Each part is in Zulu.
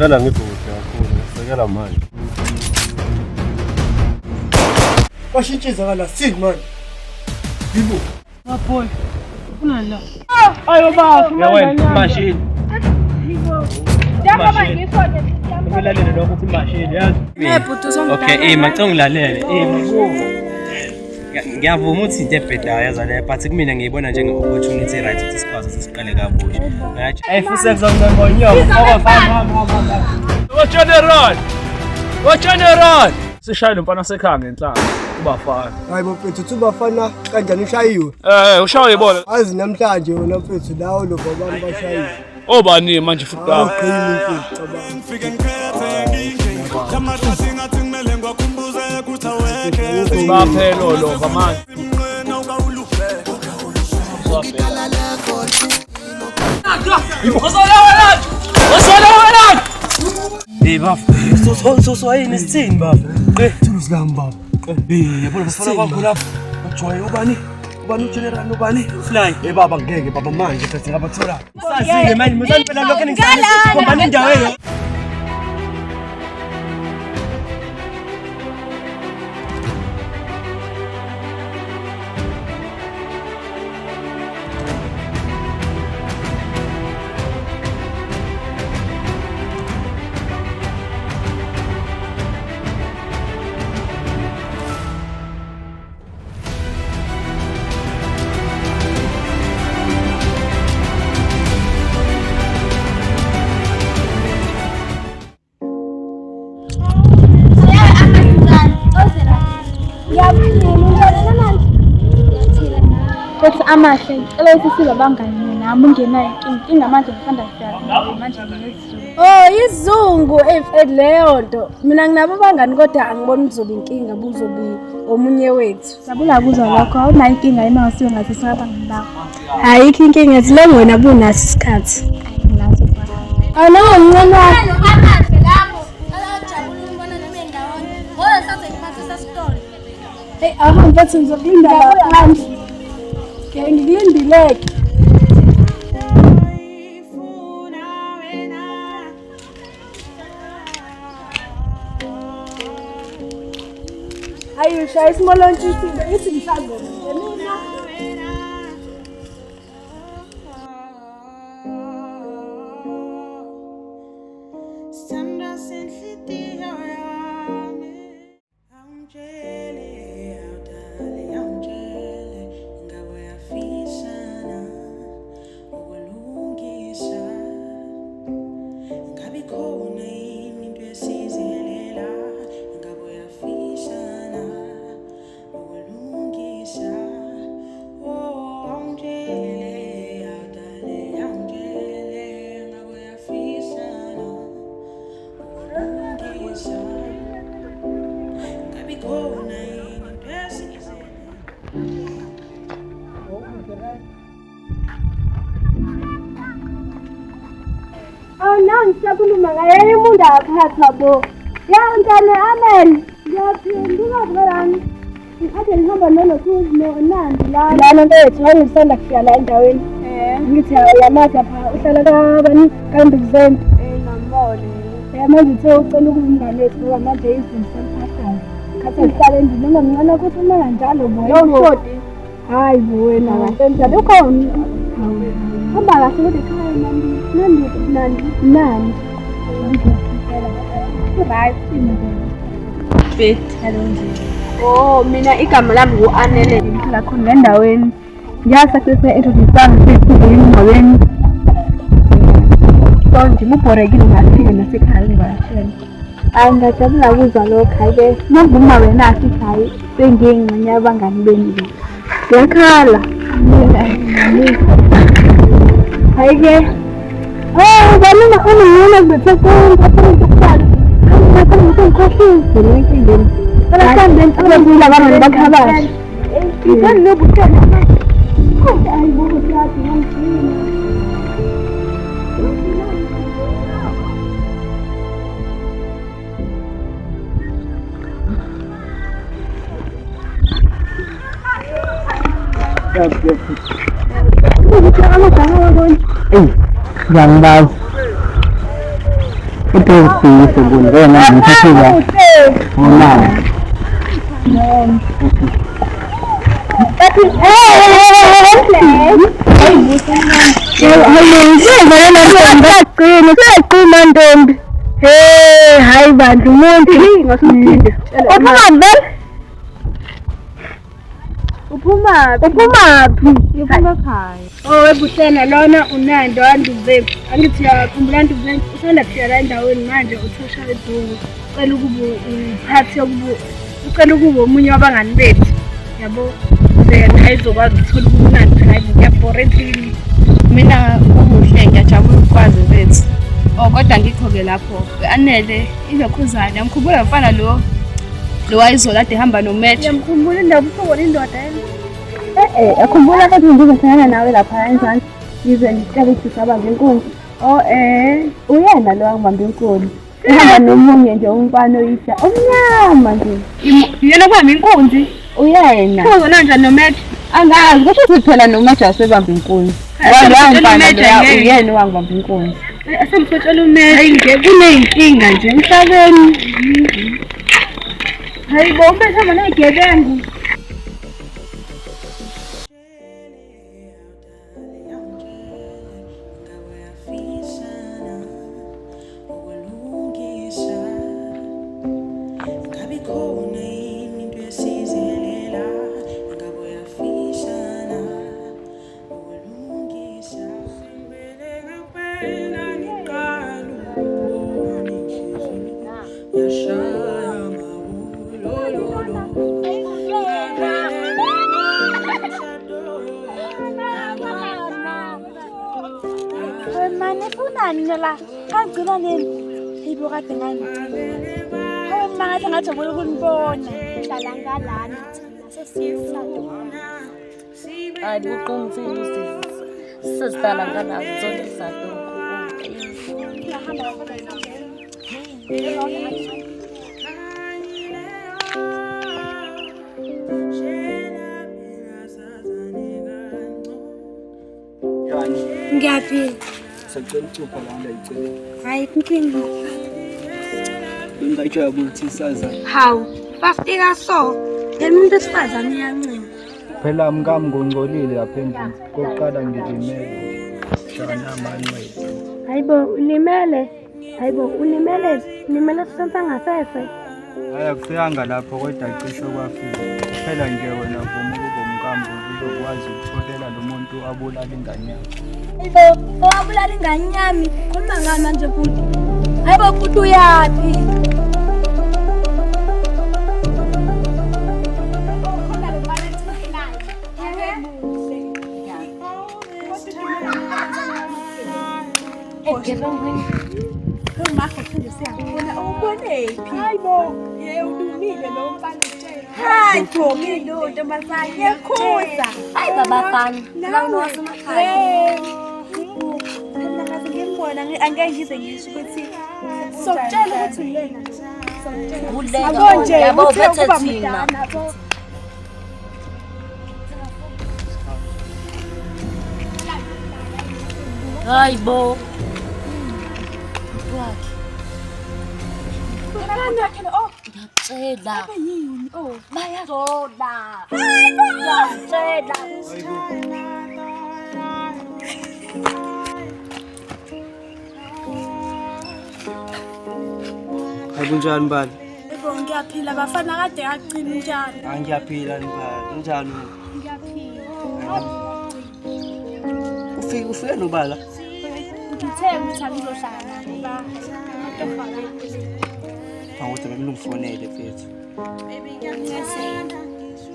Ngivela ngibhuda kakhulu, ngisekela manje. Bashintshiza la sini man. Yibo. Boy. Kuna la. Ayo ba, Yawena mashini. Yibo. Dama bangisonke. Ngilalele lokho uthi mashini yazi. Okay, macela ngilalele. Ngiyavuma ukuthi into ebhedayo yazale but kumina ngiyibona njenge opportunity right ukuthi sikwazi sisiqale kabusha. Ngathi futhi sekuzongqemba inyoko. Watch on the road. Sishayile mfana sekhaya ngenhlanga ubafana. Hayi mfethu uthi ubafana kanjani ushayiwe? Ushaye ibona. Azi namhlanje wena mfethu lawo lo baba bashayiwe. Obani manje futhi la. Uqinile mfethu cabanga. Ngifike ngiphethe Jamahla singathi kumele ngwakhumbuze ukuthi awekhe. Baphelo lo manje. Hey baf, so yini sithini baf? Thuluzi lami baba. Yabona bafana bakho lapha. Bajoye ubani ugeneral ubani? Fly. Baba ngeke baba manje phethe ngabathola. Sazile manje muzanipela lokho engisana sikhombana indawo leyo. Kothi amahle ngicela ukuthi sibe bangani nami ungenayo inkinga manje ngifanda siyazi manje nginezizungu. Izungu leyo nto mina nginabo bangani kodwa angiboni uzobe inkinga buzobe omunye wethu. Sabula kuzwa lokho awunayo inkinga yima ngasiwe ngathi singabangani bakho. Ayikho inkinga ethi le wena bunaso isikhathi. Nginaso phakathi. Awunawo umncane wakho. Amahle lapho alajabula umbona nami ndawonye. Ngoba saze ngiphathisa story. Hey ahamba mfethu ngizokulinda phansi. Ngilindileke. Ayusha isimolonto ithi ngisangena. Ngisakhuluma ngaye umuntu akhatha bo. Yantane amen. Ngiyaphinduka kubalani. Ade ngihamba noNandi la. Lana bethu wayesanda kufika la endaweni. Ngithi yamathi apha uhlala kabani kaNduzeni. Ngambone. Manje uthe ucela ukungane lethu ngoba manje izinto semphakathi. Khatha uhlala endini noma ngicela ukuthi uma kanjalo boy. Yawushodi. Hayi bo wena ngasenza ukhona. Hamba kahle kodwa ekhaya Nandi. Right. Hello nje. Oh mina igama lami nguAnele ngihlala khona endaweni. Ngiyasakuse introduce ngisekhuleni ngqabeni. So nje mubhorekile ngafika nasekhaya ngiyashela. Angajabula ukuzwa lokho ake. Nanguma wena asikhaya sengingqanya abangani beni. Ngiyakhala. Hayike. Bana khona bethakhona bakhala. Ngikhohlisa ngikindeni. Basambe abazula abantu bakhabashi. Ngizani nobuthanda manje. Kodwa ayibuko siyathi ngomthini. Yang bang. Uthengise kungena ngithathela ngomama. Hayi bandla umuntu uphumaphi? Uphuma ekhaya. Oh ebuhlena lona uNando Anduzephi. Angithi yakhumbula Nduzephi usanda kufika la endaweni manje uthosha edungu. Ucela ukuba uphathi yokuba ucela ukuba omunye wabangani bethu. Yabo then ayizokwazi ukuthola ubuNandi hayi ngiyabhorethile. Mina umuhle ngiyajabula ukwazi bethu. Oh kodwa ngikho-ke lapho anele ilokhuzana yamkhumbula mfana lo wayizola ade hamba noMatch. Ngiyamkhumbula indaba usubona indoda yena. Akhumbula ukuthi ngizohlangana nawe lapha enzansi ngize ngicela ukuthi sabaze inkunzi. Oh uyena lo wangibamba inkuni. Uhamba nomunye nje umfana oyisha omnyama nje. Yena kwami inkunzi. Uyena. Uzona kanjani noMatch? Angazi kusho ukuthi phela noMatch wasebamba inkuni. Uyena wangibamba inkuni. Asemfotshela uMatch. Hayi kuneyinkinga nje emhlabeni. Hayi bo ubethamba negebengu. Nila kagcina nini ibo kade ngani hayi manje ngajabula ukunibona dlala ngalana thina sesiyisado hayi uqinisile sizidlala nganazo zonke izado ngiyaphi Sacela ucupha la ngiyicela. hayi inkinga Ngingajabula ukuthi saza. hawu bafika so umuntu esifazane uyancima Phela mkami ngongcolile lapha endlini. Kokuqala ngilimele. Shana Manuel. Hayibo ulimele sisenza ngasese. Haya kufikanga lapho kodwa icishe kwafika. Phela nje wena vuma ukuba umkami uzokwazi ukutholela lo muntu abulala ingane yakhe. hayibo owabulala ingane yami khuluma ngani manje futhi hayibo futhi uyaphi Hayi Phomilo ntombazane yakhuza. Hayi babafana. Mina ngaze ngimbona angeke ngize ngisho ukuthi sokutshela ukuthi uyena. Abo nje yabo bethe thina. Hayibo. Ngiyacela. Bayazola. Ngiyacela. Akunjani bani? Yebo ngiyaphila bafana kade yaqina njalo. Ngiyaphila nibani. Njalo. Ngiyaphila. Ufike nobala? Ngithe ukuthi angizohlala naye ba. Awuthi bengimfonele mfethu.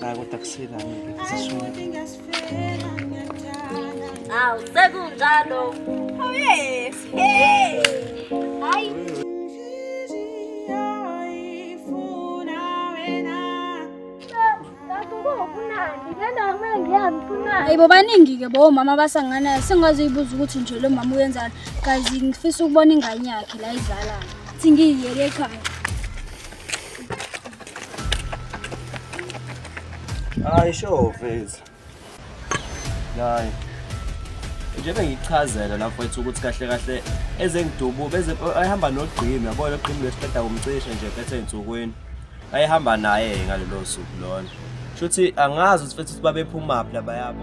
Hayi kodwa kusina ngeke sishone. Awu sekunjalo. Oh yes. Hey. Hayi. Hayibo baningi-ke bomama basanganayo sengaze ibuza ukuthi nje lo mama uyenzani kazi ngifisa ukubona ingane yakhe la idlalayo thi ngiyiyele ekhaya. Hayi sure vezi. Hayi. njengoba ngichazela lapho ethi ukuthi kahle kahle ezengidubu ayihamba nogqimi yabo lo gqimi lesiqeda kumcisha nje phethe ensukwini ayihamba naye ngalelo suku lona shothi angazi ukuthi futhi babephuma aphi laba yabo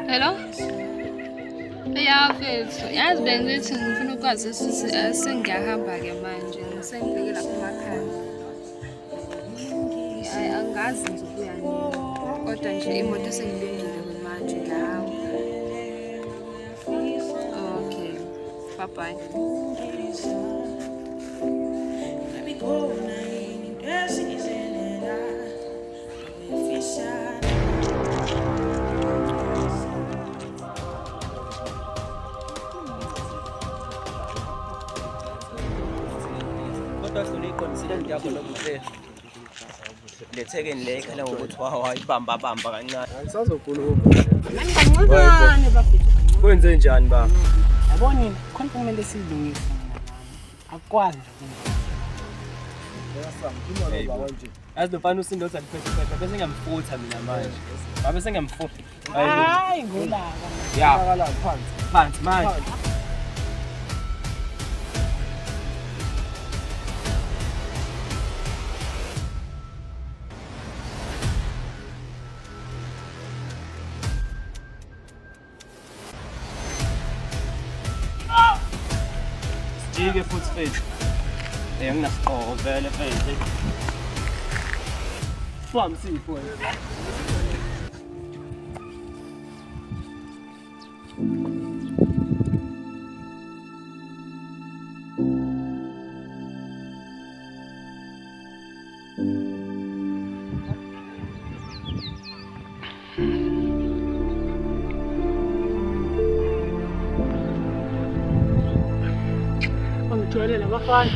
Hello? Yeah, mfethu. Yazi bengithi ngifuna ukwazi ukuthi sengiyahamba ke manje, ngisengibheke lapha emakhaya. Hayi angazi nje ukuya nini. Kodwa nje imoto sengilungile manje ngihamba. Okay. Bye bye. Konsidenti yakho lokuhle lethekeni le ikhala ngokuthi wayibamba kancane Angisazokhuluma. Manje kancane bafethu. kwenze njani ba Yabona khona kumele silungise. Akwazi nje. azofana usindoza liphethe bese ngiyamfutha mina manje babe sengiyamfutha Hayi ngolaka. ya phansi manje Jike futhi fethu. Nginasigqoko vele fethu. Swam sipho. Ngijwayele labafana.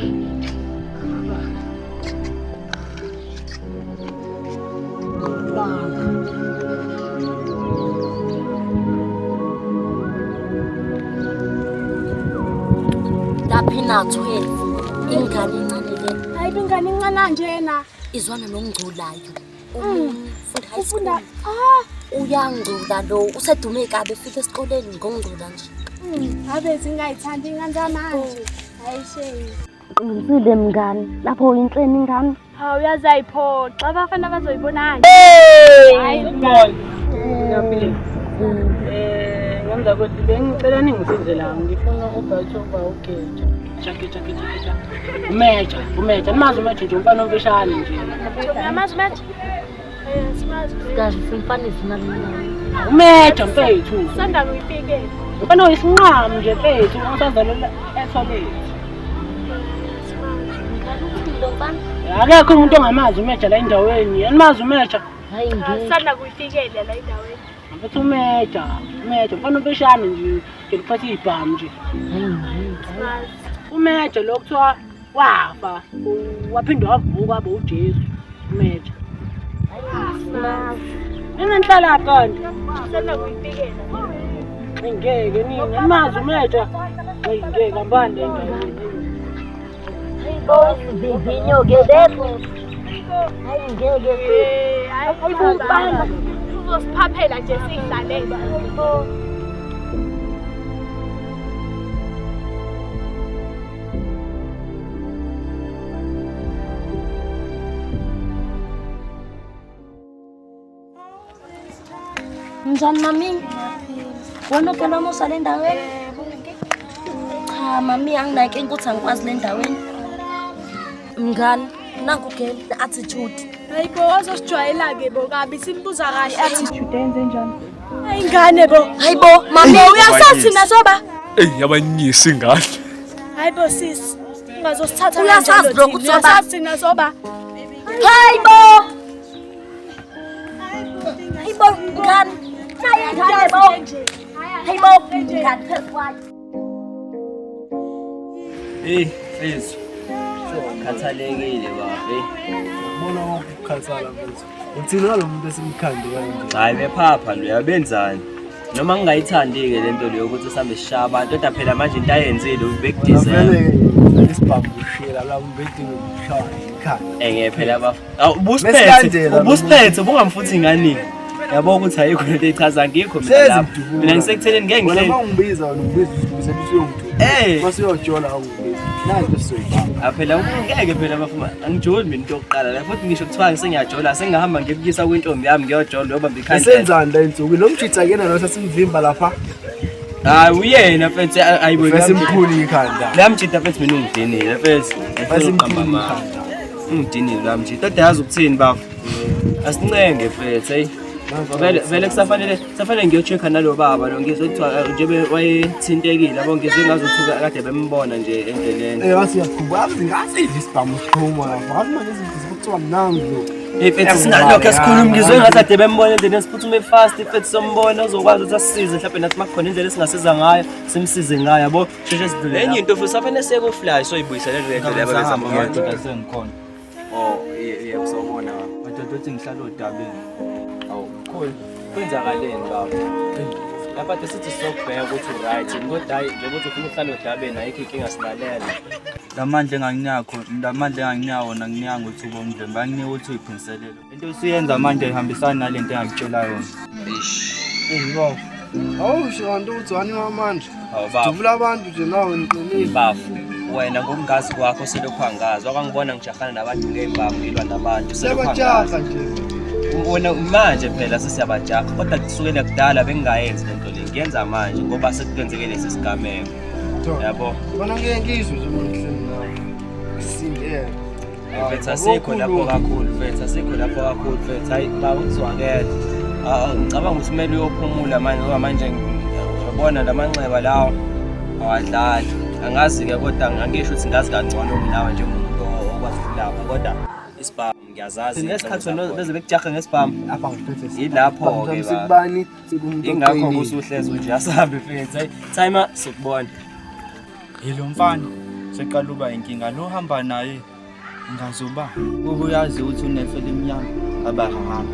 Laphina 12 ingane incane le. Hayi ingane incane njena. Izwana nongculayo. Ufunda Uyangcula lo usedume kabe fika esikoleni ngongcula nje. Abe zingayithandi ingane zamanje. Hayi sheyi. Ngizile mngani lapho inhleni ingane. Hawu uyazayiphoxa abafana bazoyibonani. Hayi boy. Ngiyaphila. Ngenza ukuthi bengicela ningisize la ngifuna ubhathoba ugeja. Chake. Umeja. Nimazi umeja nje umfana omfishane nje. Uyamazi manje? Simazi. Kahle simfanisi nalona. Umeja mfethu. Sanda kuyifikela. Umfana oyisinqamu nje mfethu usazalela etholethi. Akekho umuntu ongamazi umeja la endaweni. Yanimazi umeja? Hayi Sanda kuyifikela la endaweni. Mfethu umeja. Umfana omfishane nje ngiphathe ibhamu nje. Simazi. Umeja lo kuthiwa wafa waphinde wavuka abe uJesu umeja. Nina nihlala kanti Sanda kuyifikela. ngeke nini amazi umeja ngeke ngambande endaweni. boss vivinyo ke lepo. Hayi ngeke Ayibubamba. Uzosiphaphela nje singidlalela. Njani mami? Wona phela musa le ndaweni? Cha mami anginake ukuthi angikwazi le ndaweni. Mngani, nanku ke attitude. Hayibo azosijwayela ke bo kabi simbuza kahle. Attitude enze njani? ingane bo. Hayibo mami Uyasazi nasoba? Yabanyisa ingane. Hayibo sis. Ungazosithatha Uyasazi lokhu soba. Uyasazi nasoba? Hayibo. Hayibo ngani? Nayi ngane bo. Hayibo ngani phezulu. Hey, Fez. Khathalekile babe. Bona ukukhathala mfethu. Uthina lo muntu esimkhande kanje. Hayi bephapha lo yabenzani. Noma ngingayithandi-ke lento leyo ukuthi sihambe sishaya abantu kodwa phela manje into ayenzile ubekudizela. Vele isibhambushela la umbedi ngishaya ekhaya. Phela ubusiphethe bungamfuthi ingane. Yabo ukuthi ayikho lento echaza ngikho mina lapho. Mina ngisekutheleni ngeke ngihlele. Wena ungibiza ubiza usiyomthu. Masiyojola awungibiza. Nanto sizoyibamba. Phela ngeke phela bafuma angijoli mina into yokuqala la futhi ngisho kuthiwa ngisengiyajola sengihamba ngiyekuyisa kwintombi yami ngiyojola loba ikhanda. Senzani la insuku lo mjitha kena lo sasimvimba lapha. Hayi uyena mfethu ayibona. Besimkhulu ikhanda. La mjitha mfethu mina ungidinile mfethu. Besimkhulu ikhanda. Ungidinile la mjitha. Kodwa yazi ukuthini bafo? Asincenge mfethu hey. Vele kusafanele ngiyochecka nalo baba lo ngizwe kuthiwa nje wayethintekile yabo ngizwe ngazothuka kade bembona nje endleleni. Wasiyakhuba ngase isibhamu sikhoma lapha. Ngathi manje izinto kuthiwa mnangi lo. Mfethu sinalokho esikhuluma ngizwe ngathi ade bembona endleleni siphuthume fast mfethu sombona uzokwazi ukuthi asisize mhlawumbe nathi makukhona indlela esingasiza ngayo simsize ngayo yabo sheshe sidlule. Enye into futhi safanele seko fly soyibuyisela lento leyo Ngiyaqeda sengikhona. Yebo sawubona Madoda uthi ngihlala odabeni. Cool. Kwenzakaleni baba? Lapha sithi sokubheka ukuthi right kodwa hayi njengoba ufuna ukuhlala odabeni ayikho inkinga silalela. Lamandla enganginyawo nanginyango ukuthi ubomdlembe banginike ukuthi uyiphinselele. Into usiyenza manje ihambisana nalento engakutshela yona. Baba. Awusho kanti ukuthi wani amandla. Baba. Duvula abantu nje nawe ngiqinile. Bafu. Wena ngokungazi kwakho selokhu angazi wakangibona ngijahana nabantu ngezimbambo ngilwa nabantu selokhu angazi. Wena manje phela sesiyabajaha kodwa kusukela kudala bengingayenzi lento le ngiyenza manje ngoba sekukwenzeke lesi sigameko yabo bona ngeke ngizwe nje mhlawumbe nawe sindele mfethu asikho lapho kakhulu mfethu hayi baba uzwakela ngicabanga ukuthi kumele uyophumula manje ngoba manje ngiyabona lamanxeba lawo awadlali angazi-ke kodwa ngangisho ukuthi ngazi kangcono kunawe njengomuntu okwazi ukulapha kodwa isibhamu ngiyazazi nesikhathi beze bekujaha ngesibhamu apha ngiphethe yilapho-ke sikubani sikumuntu ingakho kusuhlezi nje asahambe mfethu hayi timer sikubona Yilo mfana seqala uba inkinga lo hamba naye ngazoba ubuyazi ukuthi unefele emnyama abahamba